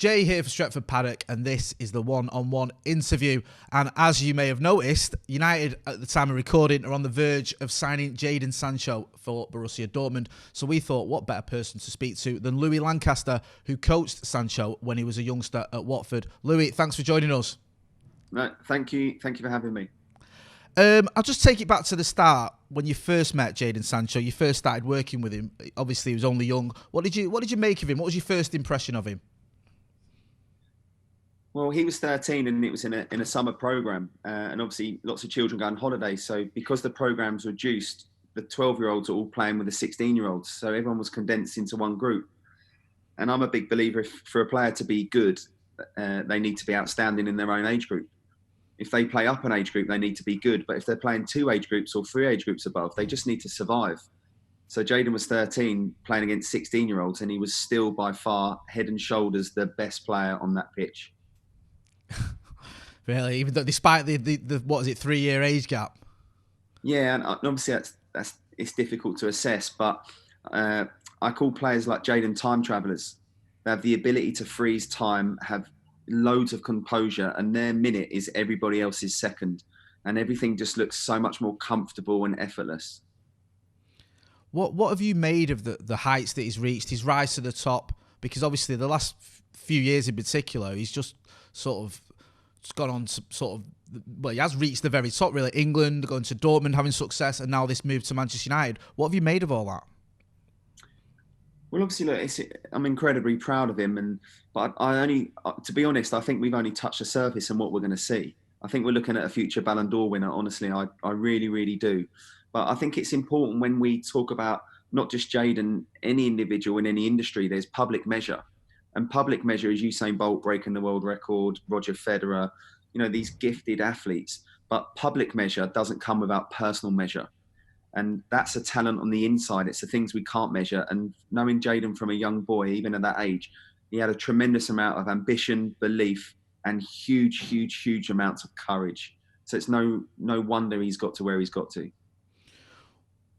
Jay here for Stretford Paddock, and this is the one-on-one interview. And as you may have noticed, United at the time of recording are on the verge of signing Jadon Sancho for Borussia Dortmund. So we thought, what better person to speak to than Louis Lancaster, who coached Sancho when he was a youngster at Watford. Louis, thanks for joining us. No, thank you for having me. I'll just take it back to the start when you first met Jadon Sancho. You first started working with him. Obviously, he was only young. What did you make of him? What was your first impression of him? Well, he was 13 and it was in a summer program, and obviously lots of children go on holiday. So because the program's reduced, the 12-year-olds are all playing with the 16-year-olds. So everyone was condensed into one group. And I'm a big believer, for a player to be good, they need to be outstanding in their own age group. If they play up an age group, they need to be good. But if they're playing 2 age groups or 3 age groups above, they just need to survive. So Jaden was 13 playing against 16-year-olds, and he was still by far head and shoulders the best player on that pitch. Really, even though despite the what is it, 3-year age gap? Yeah, and obviously that's it's difficult to assess, but I call players like Jaden time travellers. They have the ability to freeze time, have loads of composure, and their minute is everybody else's second, and everything just looks so much more comfortable and effortless. What have you made of the heights that he's reached, his rise to the top? Because obviously the last few years in particular, he's just sort of gone on to he has reached the very top, really. England, going to Dortmund, having success, and now this move to Manchester United. What have you made of all that? Well, obviously, look, I'm incredibly proud of him, but to be honest, I think we've only touched the surface on what we're going to see. I think we're looking at a future Ballon d'Or winner. Honestly, I really, really do. But I think it's important when we talk about not just Jaden, any individual in any industry, there's public measure. And public measure is Usain Bolt breaking the world record, Roger Federer, these gifted athletes. But public measure doesn't come without personal measure. And that's a talent on the inside. It's the things we can't measure. And knowing Jaden from a young boy, even at that age, he had a tremendous amount of ambition, belief, and huge, huge, huge amounts of courage. So it's no wonder he's got to where he's got to.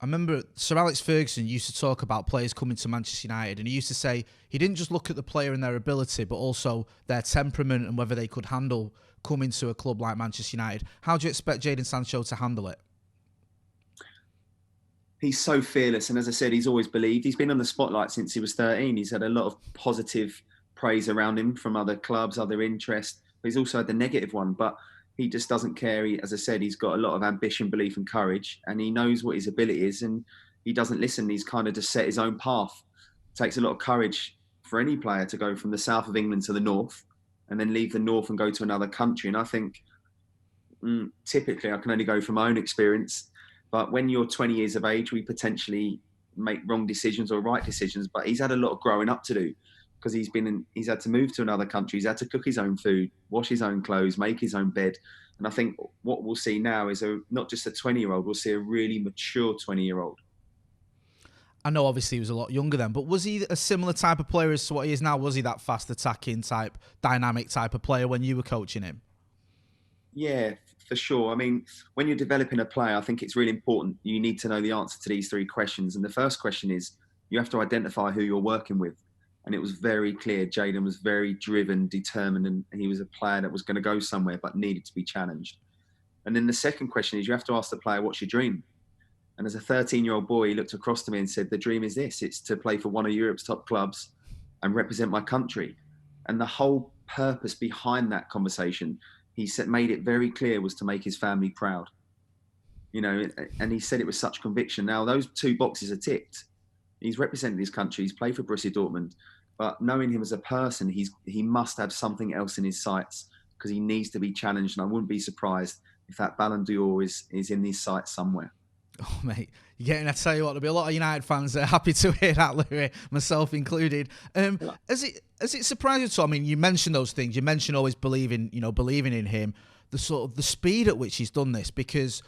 I remember Sir Alex Ferguson used to talk about players coming to Manchester United, and he used to say he didn't just look at the player and their ability, but also their temperament and whether they could handle coming to a club like Manchester United. How do you expect Jadon Sancho to handle it? He's so fearless, and as I said, he's always believed. He's been on the spotlight since he was 13. He's had a lot of positive praise around him from other clubs, other interests, but he's also had the negative one. But he just doesn't care. As I said, he's got a lot of ambition, belief and courage, and he knows what his ability is, and he doesn't listen. He's kind of just set his own path. It takes a lot of courage for any player to go from the south of England to the north and then leave the north and go to another country. And I think typically, I can only go from my own experience, but when you're 20 years of age, we potentially make wrong decisions or right decisions. But he's had a lot of growing up to do, because he's had to move to another country. He's had to cook his own food, wash his own clothes, make his own bed. And I think what we'll see now is not just a 20-year-old, we'll see a really mature 20-year-old. I know obviously he was a lot younger then, but was he a similar type of player as to what he is now? Was he that fast attacking type, dynamic type of player when you were coaching him? Yeah, for sure. I mean, when you're developing a player, I think it's really important. You need to know the answer to these 3 questions. And the first question is, you have to identify who you're working with. And it was very clear. Jaden was very driven, determined, and he was a player that was going to go somewhere but needed to be challenged. And then the second question is, you have to ask the player, what's your dream? And as a 13-year-old boy, he looked across to me and said, the dream is this. It's to play for one of Europe's top clubs and represent my country. And the whole purpose behind that conversation, he made it very clear, was to make his family proud. And he said it with such conviction. Now, those 2 boxes are ticked. He's represented his country. He's played for Borussia Dortmund. But knowing him as a person, he must have something else in his sights, because he needs to be challenged. And I wouldn't be surprised if that Ballon d'Or is in his sights somewhere. Oh, mate, I tell you what, there'll be a lot of United fans that are happy to hear that, Louis, myself included. Has it surprised you at all? I mean, you mentioned those things. You mentioned always believing in him. The speed at which he's done this, because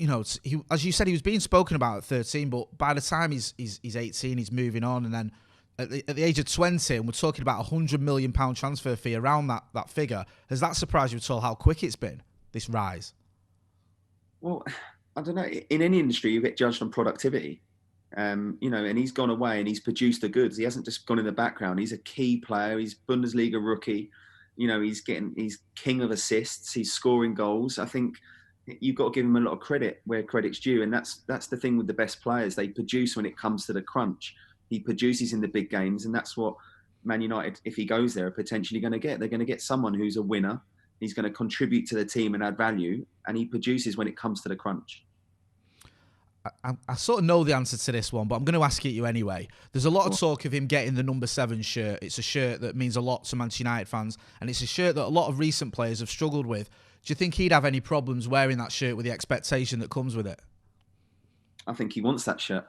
as you said, he was being spoken about at 13, but by the time he's 18, he's moving on, and then at the age of 20, and we're talking about £100 million transfer fee around that figure. Has that surprised you at all? How quick it's been, this rise? Well, I don't know. In any industry, you get judged on productivity. And he's gone away and he's produced the goods. He hasn't just gone in the background. He's a key player. He's Bundesliga rookie. He's king of assists. He's scoring goals. I think you've got to give him a lot of credit where credit's due. And that's the thing with the best players. They produce when it comes to the crunch. He produces in the big games. And that's what Man United, if he goes there, are potentially going to get. They're going to get someone who's a winner. He's going to contribute to the team and add value. And he produces when it comes to the crunch. I sort of know the answer to this one, but I'm going to ask it you anyway. There's a lot of talk of him getting the number 7 shirt. It's a shirt that means a lot to Manchester United fans, and it's a shirt that a lot of recent players have struggled with. Do you think he'd have any problems wearing that shirt with the expectation that comes with it? I think he wants that shirt.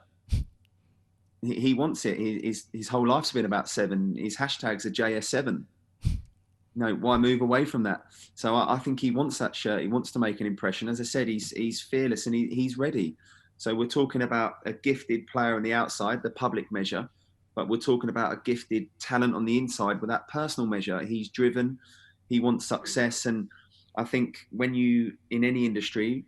He wants it. His whole life's been about 7. His hashtags are JS7. No, why move away from that? So I think he wants that shirt. He wants to make an impression. As I said, he's fearless and he's ready. So we're talking about a gifted player on the outside, the public measure, but we're talking about a gifted talent on the inside with that personal measure. He's driven, he wants success. And I think when you, in any industry,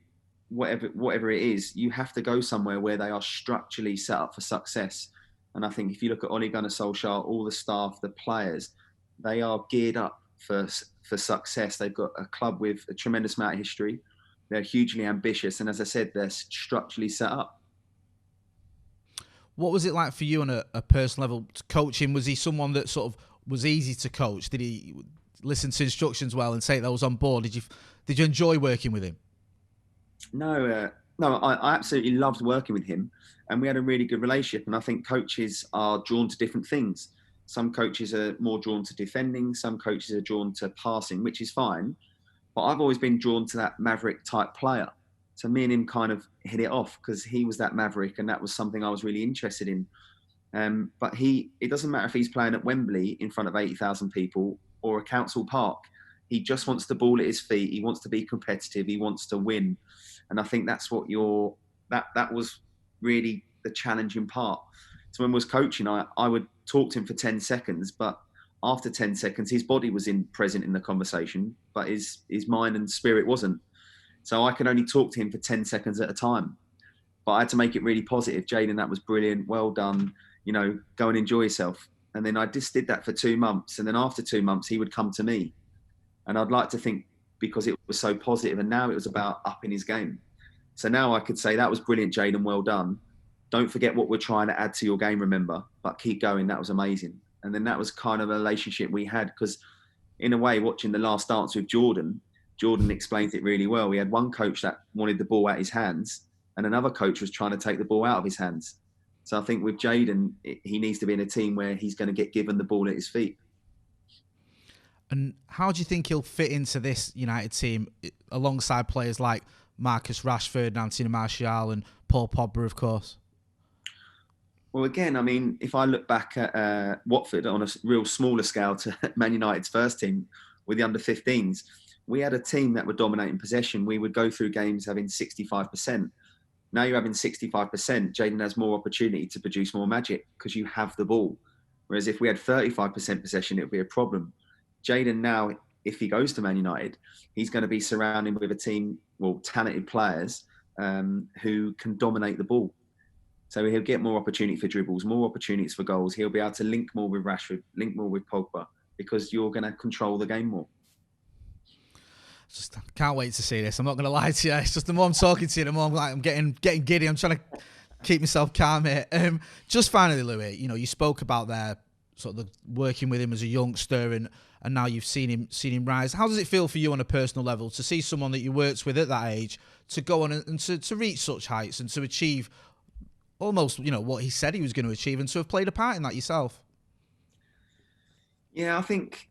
whatever it is, you have to go somewhere where they are structurally set up for success. And I think if you look at Ole Gunnar Solskjaer, all the staff, the players, they are geared up for success. They've got a club with a tremendous amount of history. They're hugely ambitious. And as I said, they're structurally set up. What was it like for you on a personal level to coach him? Was he someone that sort of was easy to coach? Did he listen to instructions well and take those on board? Did you enjoy working with him? No, I absolutely loved working with him. And we had a really good relationship. And I think coaches are drawn to different things. Some coaches are more drawn to defending. Some coaches are drawn to passing, which is fine. But I've always been drawn to that maverick type player. So me and him kind of hit it off because he was that maverick and that was something I was really interested in. But it doesn't matter if he's playing at Wembley in front of 80,000 people or a council park. He just wants the ball at his feet. He wants to be competitive. He wants to win. And I think that's what that was really the challenging part. So when I was coaching, I would talk to him for 10 seconds, but after 10 seconds, his body was present in the conversation, but his mind and spirit wasn't. So I could only talk to him for 10 seconds at a time. But I had to make it really positive. Jaden, that was brilliant. Well done. Go and enjoy yourself. And then I just did that for 2 months. And then after 2 months, he would come to me. And I'd like to think because it was so positive, and now it was about upping his game. So now I could say, that was brilliant, Jaden. Well done. Don't forget what we're trying to add to your game, remember. But keep going. That was amazing. And then that was kind of a relationship we had because in a way, watching The Last Dance with Jordan explains it really well. We had one coach that wanted the ball out his hands and another coach was trying to take the ball out of his hands. So I think with Jaden, he needs to be in a team where he's going to get given the ball at his feet. And how do you think he'll fit into this United team alongside players like Marcus Rashford, Anthony Martial and Paul Pogba, of course? Well, again, I mean, if I look back at Watford on a real smaller scale to Man United's first team with the under-15s, we had a team that were dominating possession. We would go through games having 65%. Now you're having 65%. Jaden has more opportunity to produce more magic because you have the ball. Whereas if we had 35% possession, it would be a problem. Jaden now, if he goes to Man United, he's going to be surrounded with a team, talented players who can dominate the ball. So he'll get more opportunity for dribbles, more opportunities for goals. He'll be able to link more with Rashford, link more with Pogba, because you're going to control the game more. Just can't wait to see this. I'm not going to lie to you. It's just the more I'm talking to you, the more I'm getting giddy. I'm trying to keep myself calm here. Just finally, Louis, you spoke about there sort of working with him as a youngster, and now you've seen him rise. How does it feel for you on a personal level to see someone that you worked with at that age to go on and to reach such heights and to achieve almost, what he said he was going to achieve and to have played a part in that yourself? Yeah, I think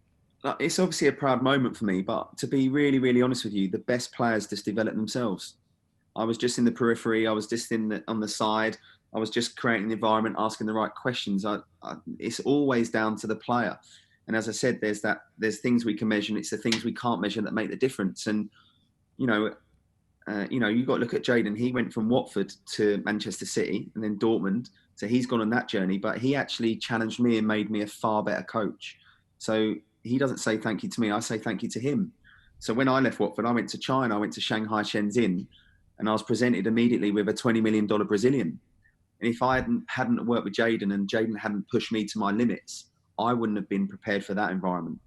it's obviously a proud moment for me, but to be really, really honest with you, the best players just develop themselves. I was just in the periphery. I was just on the side. I was just creating the environment, asking the right questions. It's always down to the player. And as I said, there's things we can measure, and it's the things we can't measure that make the difference. And, you've got to look at Jaden. He went from Watford to Manchester City and then Dortmund. So he's gone on that journey, but he actually challenged me and made me a far better coach. So he doesn't say thank you to me. I say thank you to him. So when I left Watford, I went to China. I went to Shanghai Shenzhen, and I was presented immediately with a $20 million Brazilian. And if I hadn't worked with Jaden and Jaden hadn't pushed me to my limits, I wouldn't have been prepared for that environment.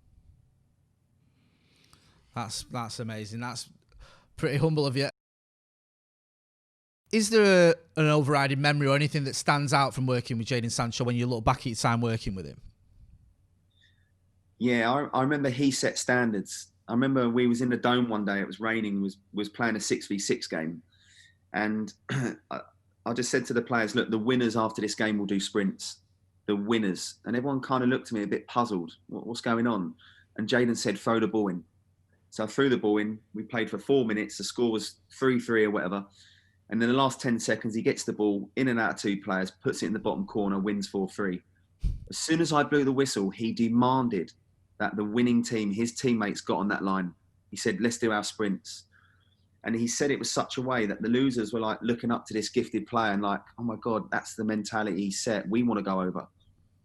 That's amazing. That's pretty humble of you. Is there an overriding memory or anything that stands out from working with Jadon Sancho when you look back at your time working with him? Yeah, I remember he set standards. I remember we was in the Dome one day, it was raining, was playing a 6v6 game. And I just said to the players, look, the winners after this game will do sprints. The winners. And everyone kind of looked at me a bit puzzled. What's going on? And Jaden said, throw the ball in. So I threw the ball in. We played for 4 minutes. The score was 3-3 or whatever. And in the last 10 seconds, he gets the ball in and out of 2 players, puts it in the bottom corner, wins 4-3. As soon as I blew the whistle, he demanded that the winning team, his teammates, got on that line. He said, let's do our sprints. And he said it was such a way that the losers were like looking up to this gifted player and like, oh my God, that's the mentality he set. We want to go over.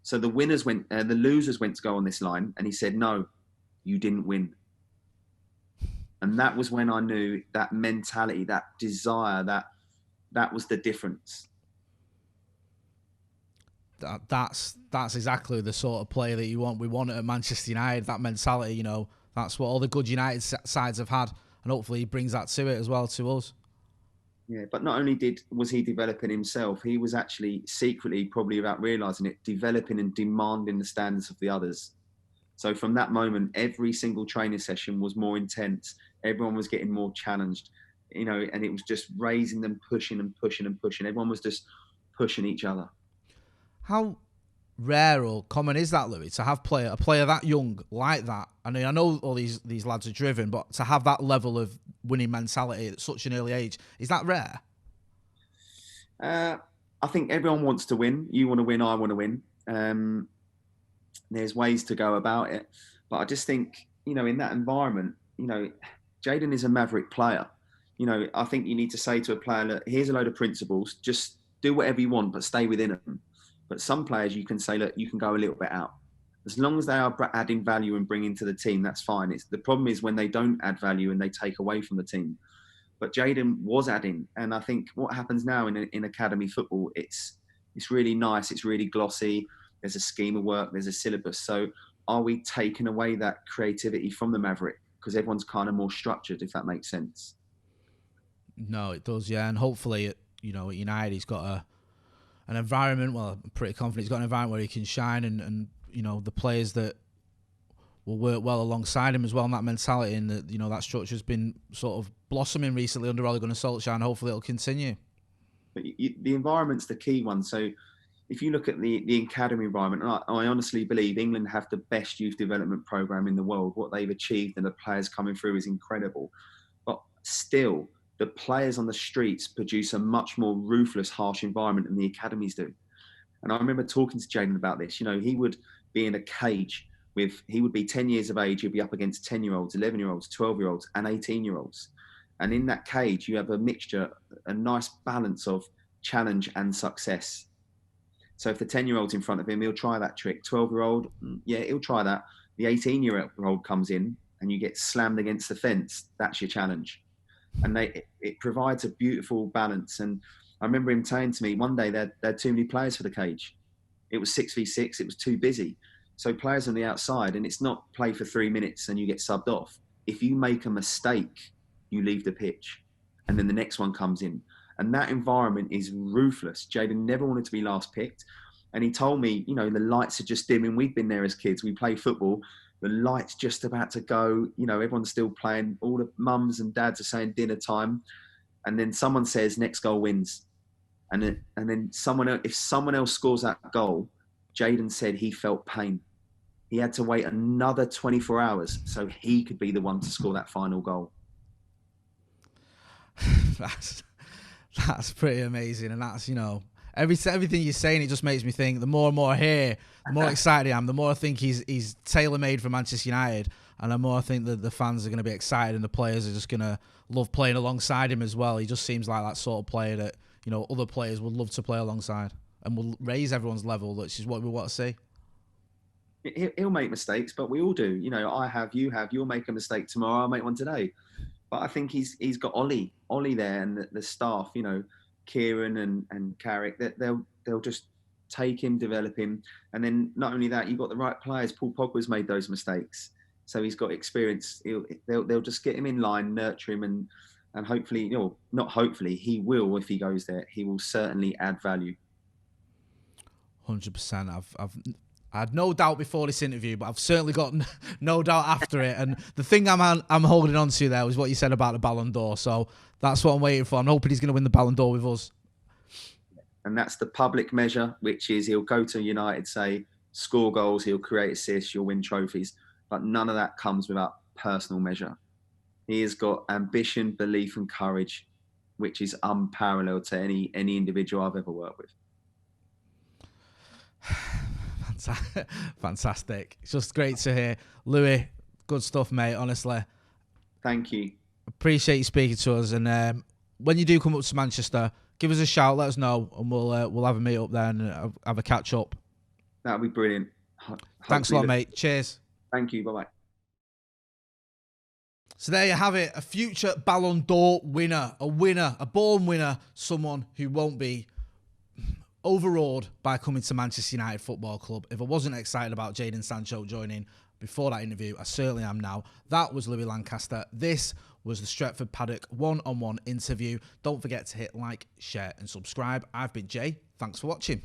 So the losers went to go on this line. And he said, no, you didn't win. And that was when I knew that mentality, that desire, that was the difference. That's exactly the sort of player that you want. We want it at Manchester United, that mentality, that's what all the good United sides have had. And hopefully he brings that to it as well, to us. Yeah, but not only was he developing himself, he was actually secretly, probably without realising it, developing and demanding the standards of the others. So from that moment, every single training session was more intense. Everyone was getting more challenged, and it was just raising them, pushing and pushing and pushing. Everyone was just pushing each other. How rare or common is that, Louis, to have a player that young like that? I mean, I know all these lads are driven, but to have that level of winning mentality at such an early age, is that rare? I think everyone wants to win. You want to win, I want to win. There's ways to go about it. But I just think, in that environment, Jaden is a maverick player. I think you need to say to a player, look, here's a load of principles, just do whatever you want, but stay within them. But some players you can say, look, you can go a little bit out. As long as they are adding value and bringing to the team, that's fine. The problem is when they don't add value and they take away from the team. But Jaden was adding. And I think what happens now in academy football, it's really nice. It's really glossy. There's a scheme of work. There's a syllabus. So are we taking away that creativity from the Maverick? Because everyone's kind of more structured, if that makes sense. No, it does, yeah. And hopefully, at United, he's got an environment. Well, I'm pretty confident he's got an environment where he can shine, and the players that will work well alongside him as well, and that mentality, and that that structure's been sort of blossoming recently under Ole Gunnar Solskjaer, and hopefully it'll continue. But the environment's the key one. So if you look at the academy environment, I honestly believe England have the best youth development program in the world. What they've achieved and the players coming through is incredible. But still, the players on the streets produce a much more ruthless, harsh environment than the academies do. And I remember talking to Jaden about this. He would be in a cage he would be 10 years of age. He'd be up against 10-year-olds, 11-year-olds, 12-year-olds, and 18-year-olds. And in that cage, you have a mixture, a nice balance of challenge and success. So if the 10-year-old's in front of him, he'll try that trick. 12-year-old, yeah, he'll try that. The 18-year-old comes in and you get slammed against the fence. That's your challenge. And it provides a beautiful balance. And I remember him saying to me one day there are too many players for the cage. It was 6v6. It was too busy. So players on the outside, and it's not play for 3 minutes and you get subbed off. If you make a mistake, you leave the pitch, and then the next one comes in. And that environment is ruthless. Jaden never wanted to be last picked. And he told me, the lights are just dimming. We've been there as kids. We play football. The light's just about to go. Everyone's still playing. All the mums and dads are saying dinner time. And then someone says next goal wins. And then if someone else scores that goal, Jaden said he felt pain. He had to wait another 24 hours so he could be the one to score that final goal. That's pretty amazing. And that's, everything you're saying, it just makes me think the more and more I hear, the more excited I am, the more I think he's tailor-made for Manchester United, and the more I think that the fans are going to be excited and the players are just going to love playing alongside him as well. He just seems like that sort of player that, other players would love to play alongside and will raise everyone's level, which is what we want to see. He'll make mistakes, but we all do. I have, you have, you'll make a mistake tomorrow, I'll make one today. But I think he's got Ollie there and the staff, Kieran and Carrick, that they'll just take him, develop him, and then not only that, you've got the right players. Paul Pogba's made those mistakes, so he's got experience. They'll just get him in line, nurture him, and hopefully, not hopefully, he will, if he goes there, he will certainly add value. 100%. I had no doubt before this interview, but I've certainly got no doubt after it. And the thing I'm holding on to there was what you said about the Ballon d'Or. So that's what I'm waiting for. I'm hoping he's going to win the Ballon d'Or with us. And that's the public measure, which is he'll go to United, say, score goals, he'll create assists, he'll win trophies. But none of that comes without personal measure. He has got ambition, belief, and courage, which is unparalleled to any individual I've ever worked with. Fantastic. It's just great to hear. Louis, good stuff, mate, honestly. Thank you. Appreciate you speaking to us. And when you do come up to Manchester, give us a shout, let us know, and we'll have a meet up there and have a catch up. That'll be brilliant. Thanks a lot, mate. Cheers. Thank you. Bye-bye. So there you have it. A future Ballon d'Or winner. A born winner. Someone who won't be overawed by coming to Manchester United Football Club. If I wasn't excited about Jadon Sancho joining before that interview, I certainly am now. That was Louis Lancaster. This was the Stretford Paddock one-on-one interview. Don't forget to hit like, share and subscribe. I've been Jay. Thanks for watching.